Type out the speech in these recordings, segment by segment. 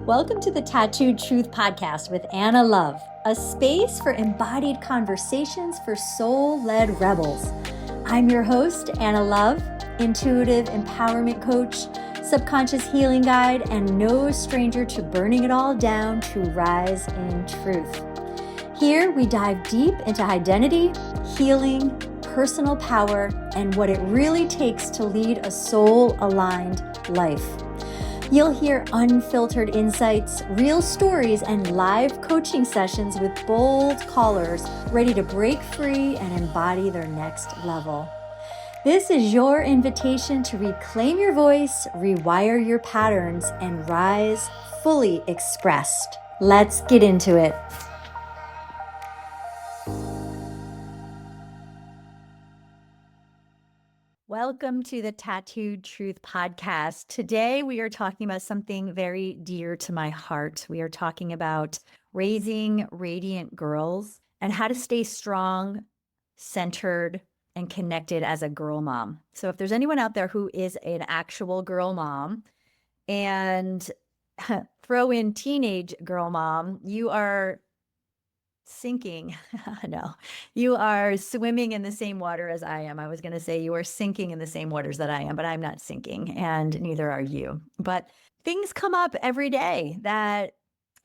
Welcome to the Tattooed Truth Podcast with Anna Love, a space for embodied conversations for soul-led rebels. I'm your host, Anna Love, intuitive empowerment coach, subconscious healing guide, and no stranger to burning it all down to rise in truth. Here we dive deep into identity, healing, personal power, and what it really takes to lead a soul-aligned life. You'll hear unfiltered insights, real stories, and live coaching sessions with bold callers ready to break free and embody their next level. This is your invitation to reclaim your voice, rewire your patterns, and rise fully expressed. Let's get into it. Welcome to the Tattooed Truth Podcast. Today, we are talking about something very dear to my heart. We are talking about raising radiant girls and how to stay strong, centered, and connected as a girl mom. So if there's anyone out there who is an actual girl mom and throw in teenage girl mom, you are sinking. No, you are swimming in the same water as I am. I was going to say you are sinking in the same waters that I am, but I'm not sinking, and neither are you. But things come up every day that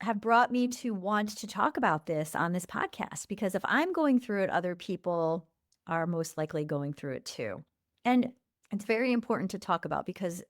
have brought me to want to talk about this on this podcast, because if I'm going through it, other people are most likely going through it too. And it's very important to talk about because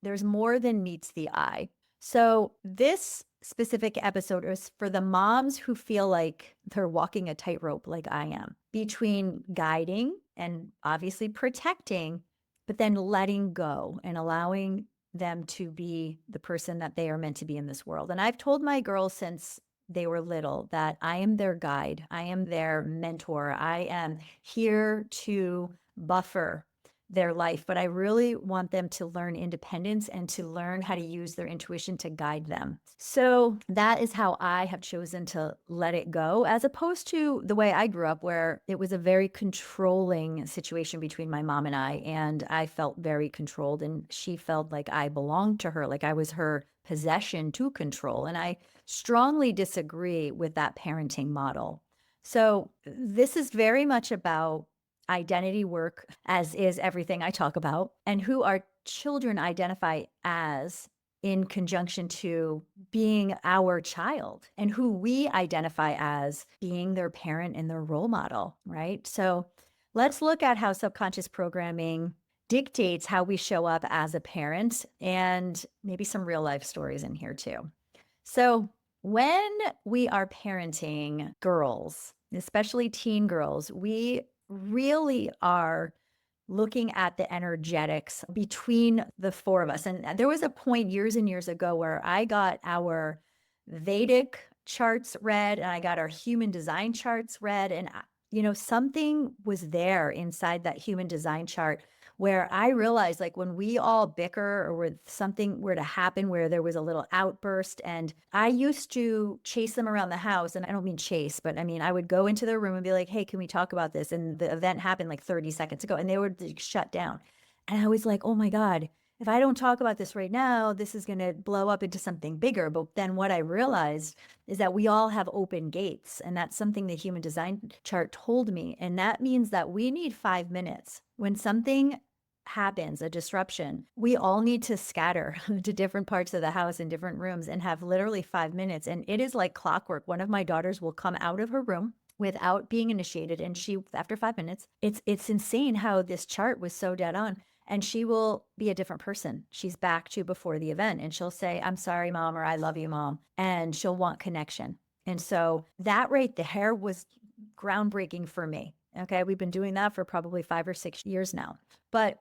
there's more than meets the eye. So this specific episode is for the moms who feel like they're walking a tightrope like I am, between guiding and obviously protecting, but then letting go and allowing them to be the person that they are meant to be in this world. And I've told my girls since they were little that I am their guide. I am their mentor. I am here to buffer their life, but I really want them to learn independence and to learn how to use their intuition to guide them. So that is how I have chosen to let it go, as opposed to the way I grew up, where it was a very controlling situation between my mom and I felt very controlled, and she felt like I belonged to her, like I was her possession to control. And I strongly disagree with that parenting model. So this is very much about identity work, as is everything I talk about, and who our children identify as in conjunction to being our child, and who we identify as being their parent and their role model, right? So let's look at how subconscious programming dictates how we show up as a parent, and maybe some real life stories in here too. So when we are parenting girls, especially teen girls, we really are looking at the energetics between the four of us. And there was a point years and years ago where I got our Vedic charts read and I got our human design charts read. And, something was there inside that human design chart where I realized, like, when we all bicker or when something were to happen where there was a little outburst, and I used to chase them around the house, and I don't mean chase, but I mean, I would go into their room and be like, hey, can we talk about this? And the event happened like 30 seconds ago, and they would like, shut down. And I was like, oh my God, if I don't talk about this right now, this is going to blow up into something bigger. But then what I realized is that we all have open gates. And that's something the human design chart told me. And that means that we need 5 minutes. When something happens, a disruption, we all need to scatter to different parts of the house in different rooms and have literally 5 minutes. And it is like clockwork. One of my daughters will come out of her room without being initiated. And she, after 5 minutes, it's insane how this chart was so dead on. And she will be a different person. She's back to before the event, and she'll say, I'm sorry, mom, or I love you, mom. And she'll want connection. And so that right there was groundbreaking for me. Okay. We've been doing that for probably 5 or 6 years now. But,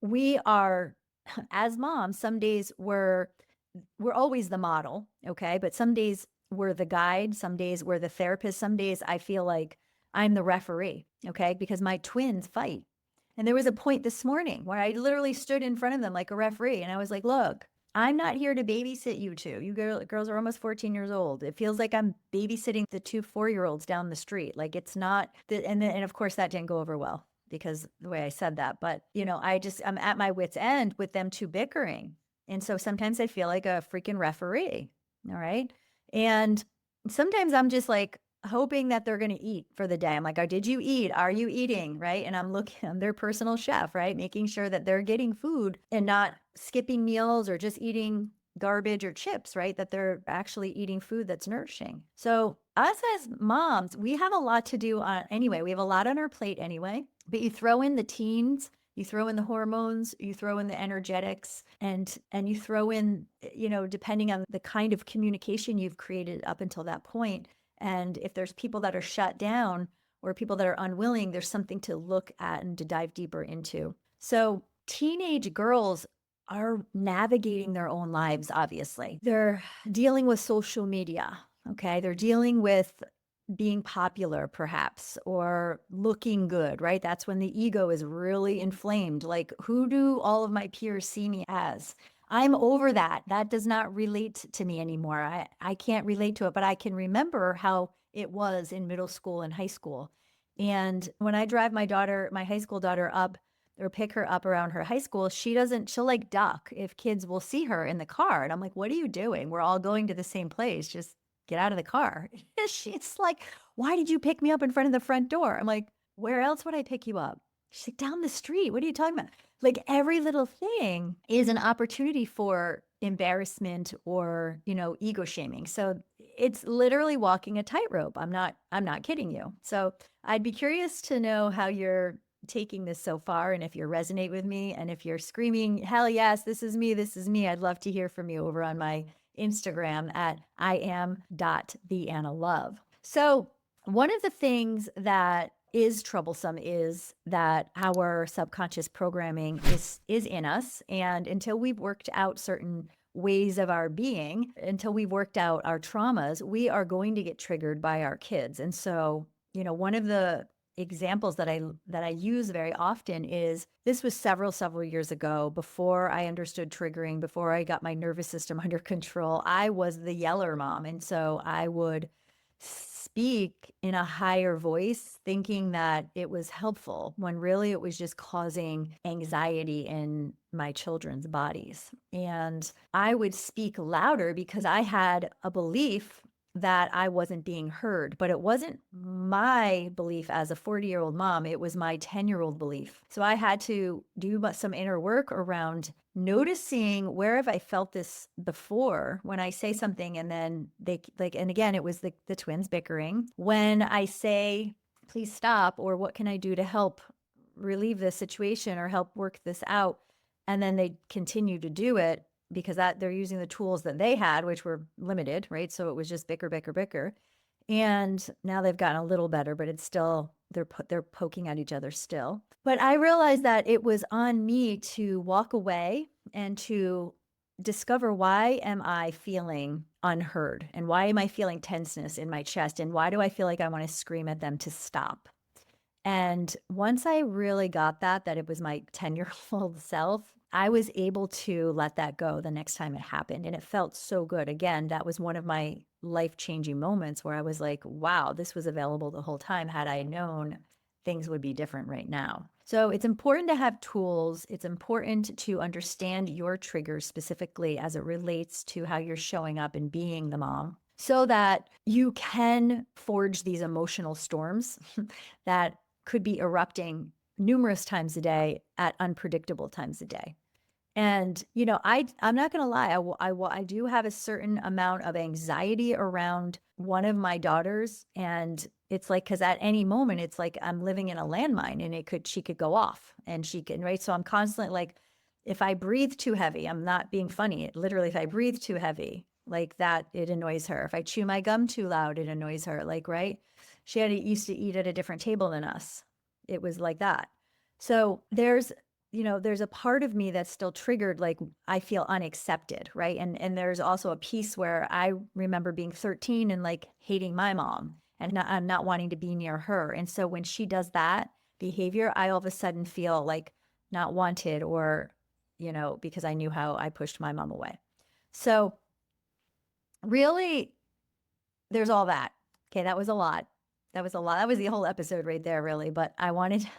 we are, as moms, some days we're always the model. Okay. But some days we're the guide. Some days we're the therapist. Some days I feel like I'm the referee. Okay. Because my twins fight. And there was a point this morning where I literally stood in front of them like a referee. And I was like, look, I'm not here to babysit you two. You girls are almost 14 years old. It feels like I'm babysitting the 2 4-year-olds down the street. Like, it's not, and of course that didn't go over well because the way I said that, but I'm at my wit's end with them two bickering. And so sometimes I feel like a freaking referee. All right. And sometimes I'm just like hoping that they're going to eat for the day. I'm like, oh, did you eat? Are you eating? Right. And I'm looking, I'm their personal chef, right? Making sure that they're getting food and not skipping meals or just eating garbage or chips, right? That they're actually eating food that's nourishing. So us as moms, we have a lot to do anyway. We have a lot on our plate anyway, but you throw in the teens, you throw in the hormones, you throw in the energetics, and you throw in, depending on the kind of communication you've created up until that point. And if there's people that are shut down or people that are unwilling, there's something to look at and to dive deeper into. So teenage girls are navigating their own lives, obviously. They're dealing with social media, okay? They're dealing with being popular, perhaps, or looking good, right? That's when the ego is really inflamed. Like, who do all of my peers see me as? I'm over that. That does not relate to me anymore. I can't relate to it, but I can remember how it was in middle school and high school. And when I drive my high school daughter up or pick her up around her high school, she'll like duck if kids will see her in the car. And I'm like, what are you doing? We're all going to the same place. Just get out of the car. She's like, why did you pick me up in front of the front door? I'm like, where else would I pick you up? She's like, down the street. What are you talking about? Like every little thing is an opportunity for embarrassment or, ego shaming. So it's literally walking a tightrope. I'm not kidding you. So I'd be curious to know how you're taking this so far and if you resonate with me and if you're screaming, hell yes, this is me. I'd love to hear from you over on my Instagram at iam.theannalove. So one of the things that is troublesome is that our subconscious programming is in us. And until we've worked out certain ways of our being, until we've worked out our traumas, we are going to get triggered by our kids. And so, one of the examples that I use very often is this was several years ago, before I understood triggering, before I got my nervous system under control. I was the yeller mom. And so I would speak in a higher voice thinking that it was helpful when really it was just causing anxiety in my children's bodies. And I would speak louder because I had a belief that I wasn't being heard, but it wasn't my belief as a 40-year-old mom. It was my 10-year-old belief. So I had to do some inner work around noticing where have I felt this before when I say something and then and again, it was the twins bickering. When I say, please stop, or what can I do to help relieve this situation or help work this out? And then they continue to do it because they're using the tools that they had, which were limited, right? So it was just bicker. And now they've gotten a little better, but it's still, they're poking at each other still. But I realized that it was on me to walk away and to discover, why am I feeling unheard? And why am I feeling tenseness in my chest? And why do I feel like I want to scream at them to stop? And once I really got that it was my 10-year-old self, I was able to let that go the next time it happened. And it felt so good. Again, that was one of my life-changing moments where I was like, wow, this was available the whole time. Had I known, things would be different right now. So it's important to have tools. It's important to understand your triggers specifically as it relates to how you're showing up and being the mom, so that you can forge these emotional storms that could be erupting numerous times a day at unpredictable times a day. And, I'm not going to lie. I do have a certain amount of anxiety around one of my daughters. And it's like, because at any moment, it's like I'm living in a landmine and she could go off and she can, right? So I'm constantly like, if I breathe too heavy, I'm not being funny. Literally, if I breathe too heavy, like that, it annoys her. If I chew my gum too loud, it annoys her. Like, right? She used to eat at a different table than us. It was like that. So there's a part of me that's still triggered, like I feel unaccepted, right? And there's also a piece where I remember being 13 and like hating my mom and not wanting to be near her. And so when she does that behavior, I all of a sudden feel like not wanted, or, because I knew how I pushed my mom away. So really, there's all that. Okay, that was a lot. That was a lot. That was the whole episode right there, really. But I wanted,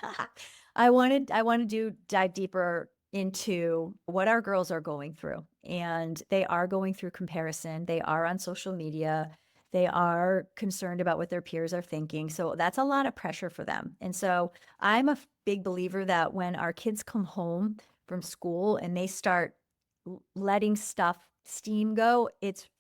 I wanted to dive deeper into what our girls are going through. And they are going through comparison. They are on social media. They are concerned about what their peers are thinking. So that's a lot of pressure for them. And so I'm a big believer that when our kids come home from school and they start letting steam go,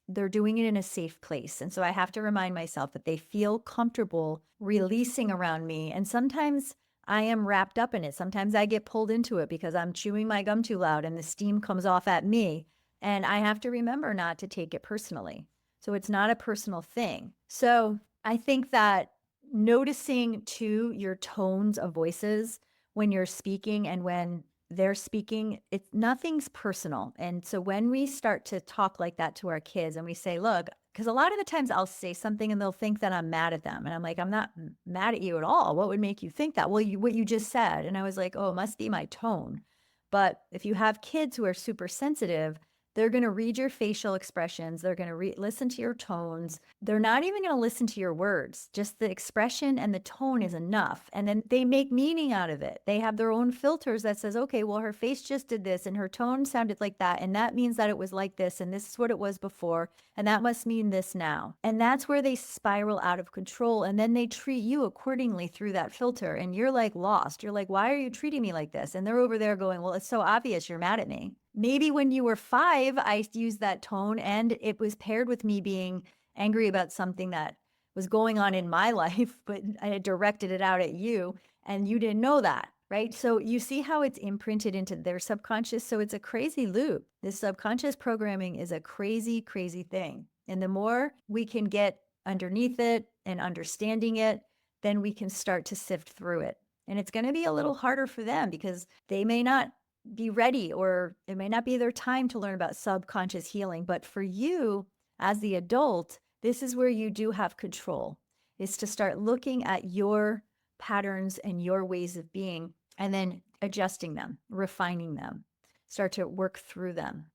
they're doing it in a safe place. And so I have to remind myself that they feel comfortable releasing around me. And sometimes I am wrapped up in it. Sometimes I get pulled into it because I'm chewing my gum too loud and the steam comes off at me. And I have to remember not to take it personally. So it's not a personal thing. So I think that noticing too your tones of voices when you're speaking and when they're speaking, nothing's personal. And so when we start to talk like that to our kids and we say, look, because a lot of the times I'll say something and they'll think that I'm mad at them. And I'm like, I'm not mad at you at all. What would make you think that? Well, what you just said. And I was like, oh, it must be my tone. But if you have kids who are super sensitive, they're going to read your facial expressions. They're going to listen to your tones. They're not even going to listen to your words. Just the expression and the tone is enough. And then they make meaning out of it. They have their own filters that says, okay, well, her face just did this and her tone sounded like that. And that means that it was like this. And this is what it was before. And that must mean this now. And that's where they spiral out of control. And then they treat you accordingly through that filter. And you're like lost. You're like, why are you treating me like this? And they're over there going, well, it's so obvious you're mad at me. Maybe when you were 5, I used that tone and it was paired with me being angry about something that was going on in my life, but I had directed it out at you and you didn't know that, right? So you see how it's imprinted into their subconscious. So it's a crazy loop. This subconscious programming is a crazy, crazy thing. And the more we can get underneath it and understanding it, then we can start to sift through it. And it's going to be a little harder for them because they may not be ready, or it may not be their time to learn about subconscious healing. But for you as the adult, this is where you do have control, is to start looking at your patterns and your ways of being and then adjusting them, refining them, start to work through them,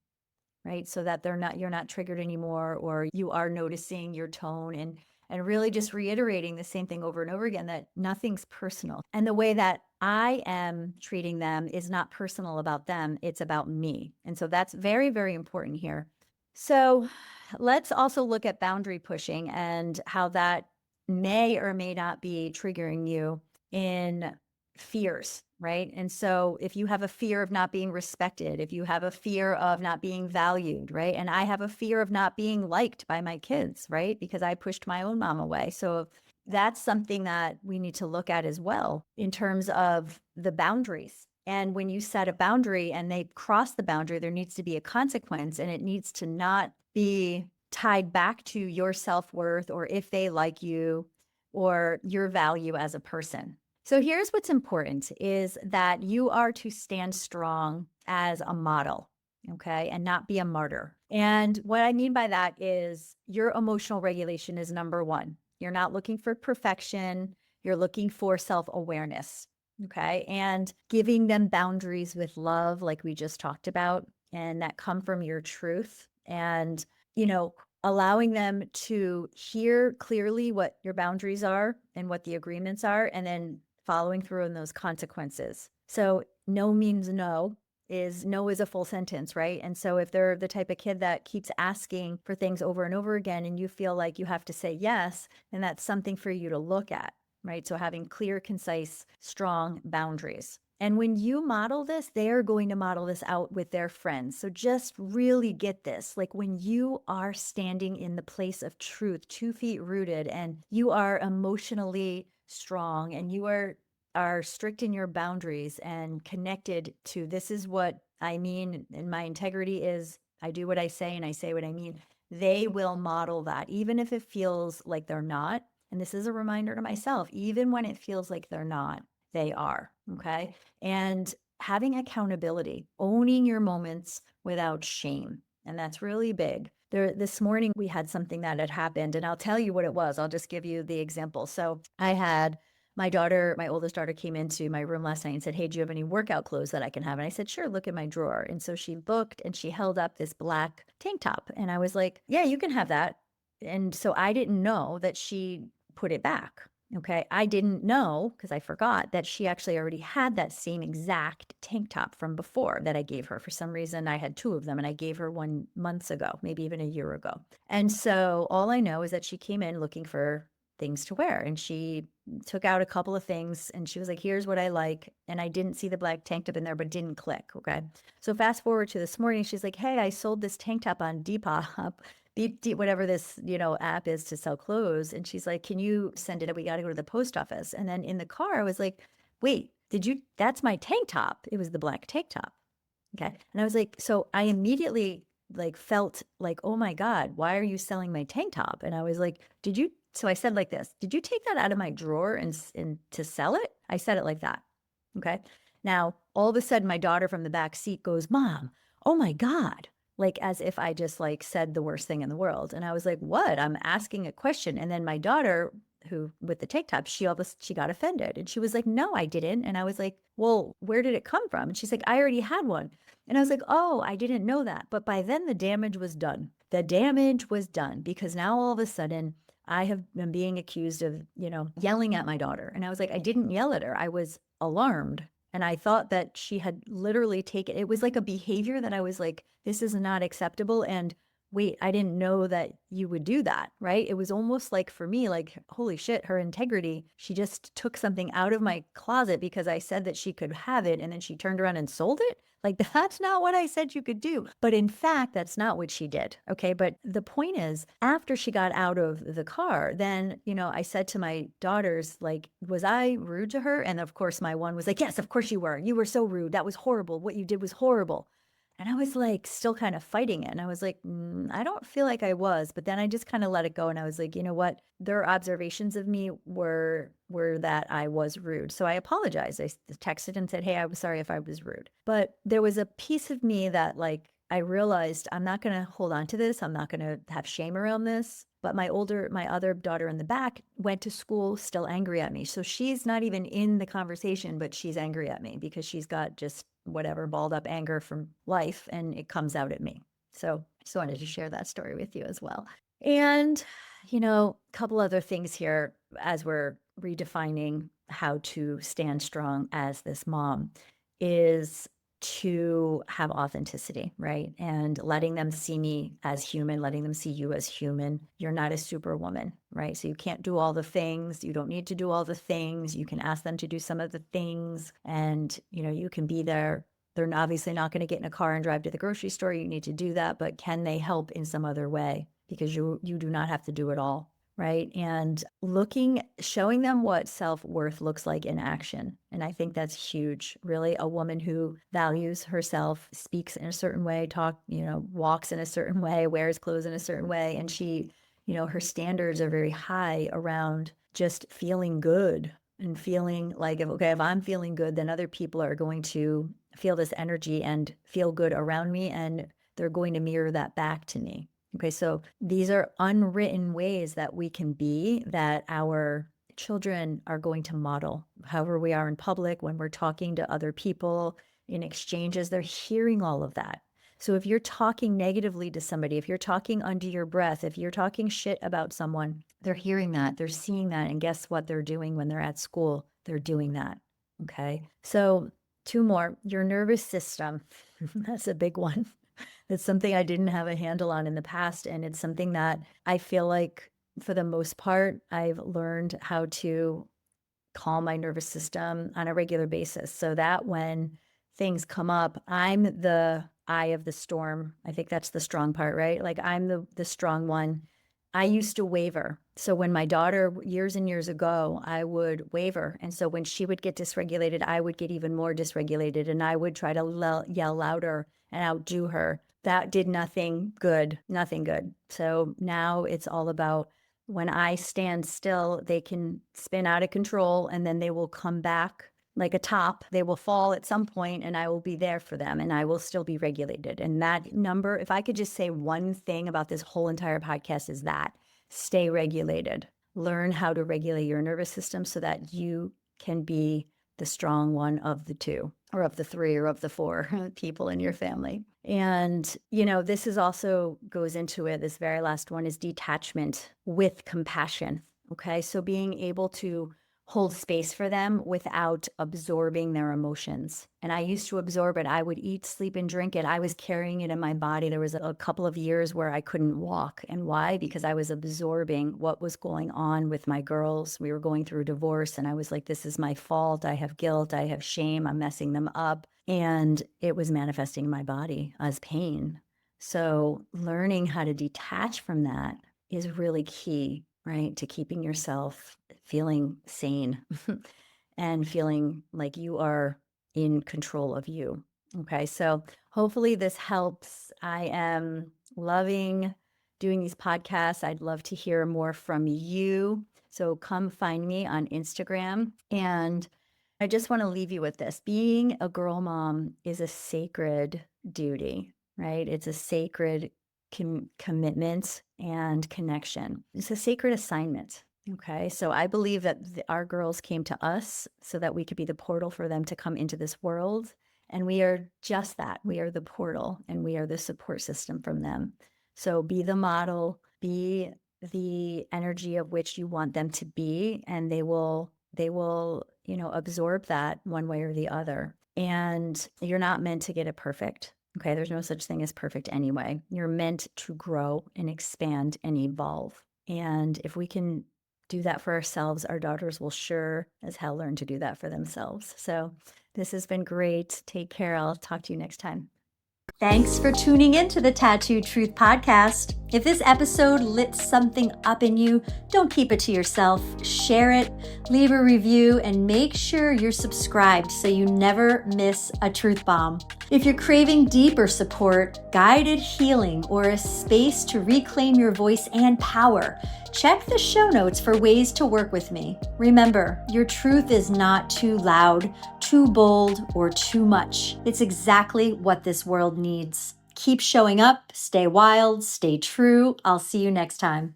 right? So that you're not triggered anymore, or you are noticing your tone and really just reiterating the same thing over and over again, that nothing's personal. And the way that I am treating them is not personal about them, it's about me. And so that's very, very important here. So let's also look at boundary pushing and how that may or may not be triggering you in fears, right? And so if you have a fear of not being respected, if you have a fear of not being valued, right? And I have a fear of not being liked by my kids, right? Because I pushed my own mom away. So that's something that we need to look at as well in terms of the boundaries. And when you set a boundary and they cross the boundary, there needs to be a consequence, and it needs to not be tied back to your self-worth or if they like you or your value as a person. So here's what's important is that you are to stand strong as a model, okay, and not be a martyr. And what I mean by that is your emotional regulation is number one. You're not looking for perfection. You're looking for self-awareness, okay, and giving them boundaries with love, like we just talked about, and that come from your truth. And, allowing them to hear clearly what your boundaries are and what the agreements are, and then following through on those consequences. So no means no is a full sentence, right? And so if they're the type of kid that keeps asking for things over and over again and you feel like you have to say yes, then that's something for you to look at, right? So having clear, concise, strong boundaries. And when you model this, they are going to model this out with their friends. So just really get this. Like when you are standing in the place of truth, 2 feet rooted, and you are emotionally strong and you are strict in your boundaries and connected to this is what I mean, and my integrity is I do what I say and I say what I mean. They will model that, even if it feels like they're not. And this is a reminder to myself, even when it feels like they're not, they are, okay? And having accountability, owning your moments without shame. And that's really big. This morning, we had something that had happened, and I'll tell you what it was. I'll just give you the example. So I had my oldest daughter came into my room last night and said, hey, do you have any workout clothes that I can have? And I said, sure, look in my drawer. And so she looked and she held up this black tank top. And I was like, yeah, you can have that. And so I didn't know that she put it back. Okay. I didn't know, because I forgot, that she actually already had that same exact tank top from before that I gave her. For some reason, I had two of them and I gave her one months ago, maybe even a year ago. And so all I know is that she came in looking for things to wear, and she took out a couple of things and she was like, here's what I like. And I didn't see the black tank top in there, but it didn't click. Okay. So fast forward to this morning, she's like, hey, I sold this tank top on Depop, whatever this, app is to sell clothes. And she's like, can you send it? We got to go to the post office. And then in the car, I was like, wait, that's my tank top. It was the black tank top. Okay. And I was like, so I immediately like felt like, oh my God, why are you selling my tank top? And I was like, so I said like this, did you take that out of my drawer and to sell it? I said it like that. Okay. Now, all of a sudden, my daughter from the back seat goes, Mom, oh my God. Like as if I just like said the worst thing in the world. And I was like, what? I'm asking a question. And then my daughter, who with the tank top, she got offended. And she was like, no, I didn't. And I was like, well, where did it come from? And she's like, I already had one. And I was like, oh, I didn't know that. But by then the damage was done. The damage was done because now all of a sudden I have been being accused of, yelling at my daughter. And I was like, I didn't yell at her. I was alarmed. And I thought that she had literally taken it was like a behavior that I was like, this is not acceptable. And wait, I didn't know that you would do that, right? It was almost like for me, like, holy shit, her integrity. She just took something out of my closet because I said that she could have it. And then she turned around and sold it. Like, that's not what I said you could do. But in fact, that's not what she did. Okay. But the point is, after she got out of the car, then, I said to my daughters, like, was I rude to her? And of course, my one was like, yes, of course you were. You were so rude. That was horrible. What you did was horrible. And I was like, still kind of fighting it. And I was like, I don't feel like I was. But then I just kind of let it go. And I was like, you know what? Their observations of me were that I was rude. So I apologized. I texted and said, hey, I'm sorry if I was rude. But there was a piece of me that like, I realized I'm not going to hold on to this. I'm not going to have shame around this. But my other daughter in the back went to school still angry at me. So she's not even in the conversation, but she's angry at me because she's got just whatever balled up anger from life and it comes out at me. So I just wanted to share that story with you as well. And, a couple other things here as we're redefining how to stand strong as this mom is to have authenticity, right? And letting them see me as human, letting them see you as human. You're not a superwoman, right? So you can't do all the things. You don't need to do all the things. You can ask them to do some of the things and, you can be there. They're obviously not going to get in a car and drive to the grocery store. You need to do that, but can they help in some other way? Because you do not have to do it all. Right. And showing them what self-worth looks like in action. And I think that's huge. Really, a woman who values herself, speaks in a certain way, walks in a certain way, wears clothes in a certain way. And she, her standards are very high around just feeling good and feeling like, if I'm feeling good, then other people are going to feel this energy and feel good around me. And they're going to mirror that back to me. Okay, so these are unwritten ways that we can be that our children are going to model. However we are in public, when we're talking to other people in exchanges, they're hearing all of that. So if you're talking negatively to somebody, if you're talking under your breath, if you're talking shit about someone, they're hearing that, they're seeing that. And guess what they're doing when they're at school? They're doing that. Okay, so two more. Your nervous system. That's a big one. It's something I didn't have a handle on in the past. And it's something that I feel like for the most part, I've learned how to calm my nervous system on a regular basis so that when things come up, I'm the eye of the storm. I think that's the strong part, right? Like I'm the strong one. I used to waver. So when my daughter, years and years ago, I would waver. And so when she would get dysregulated, I would get even more dysregulated and I would try to yell louder and outdo her. That did nothing good, nothing good. So now it's all about when I stand still, they can spin out of control and then they will come back like a top. They will fall at some point and I will be there for them and I will still be regulated. And that number, if I could just say one thing about this whole entire podcast is that stay regulated. Learn how to regulate your nervous system so that you can be the strong one of the two or of the three or of the four people in your family. And, this is also goes into it. This very last one is detachment with compassion. Okay. So being able to hold space for them without absorbing their emotions. And I used to absorb it. I would eat, sleep, and drink it. I was carrying it in my body. There was a couple of years where I couldn't walk. And why? Because I was absorbing what was going on with my girls. We were going through a divorce, and I was like, this is my fault. I have guilt. I have shame. I'm messing them up. And it was manifesting in my body as pain. So learning how to detach from that is really key, right? To keeping yourself feeling sane and feeling like you are in control of you. Okay. So hopefully this helps. I am loving doing these podcasts. I'd love to hear more from you. So come find me on Instagram. And I just want to leave you with this. Being a girl mom is a sacred duty, right? It's a sacred commitment and connection. It's a sacred assignment. Okay. So I believe that our girls came to us so that we could be the portal for them to come into this world. And we are just that. We are the portal and we are the support system from them. So be the model, be the energy of which you want them to be, and they will, absorb that one way or the other. And you're not meant to get it perfect. Okay, there's no such thing as perfect anyway. You're meant to grow and expand and evolve. And if we can do that for ourselves, our daughters will sure as hell learn to do that for themselves. So this has been great. Take care. I'll talk to you next time. Thanks for tuning in to the Tattooed Truth Podcast. If this episode lit something up in you, don't keep it to yourself. Share it, leave a review, and make sure you're subscribed so you never miss a truth bomb. If you're craving deeper support, guided healing, or a space to reclaim your voice and power, check the show notes for ways to work with me. Remember, your truth is not too loud, too bold, or too much. It's exactly what this world needs. Keep showing up, stay wild, stay true. I'll see you next time.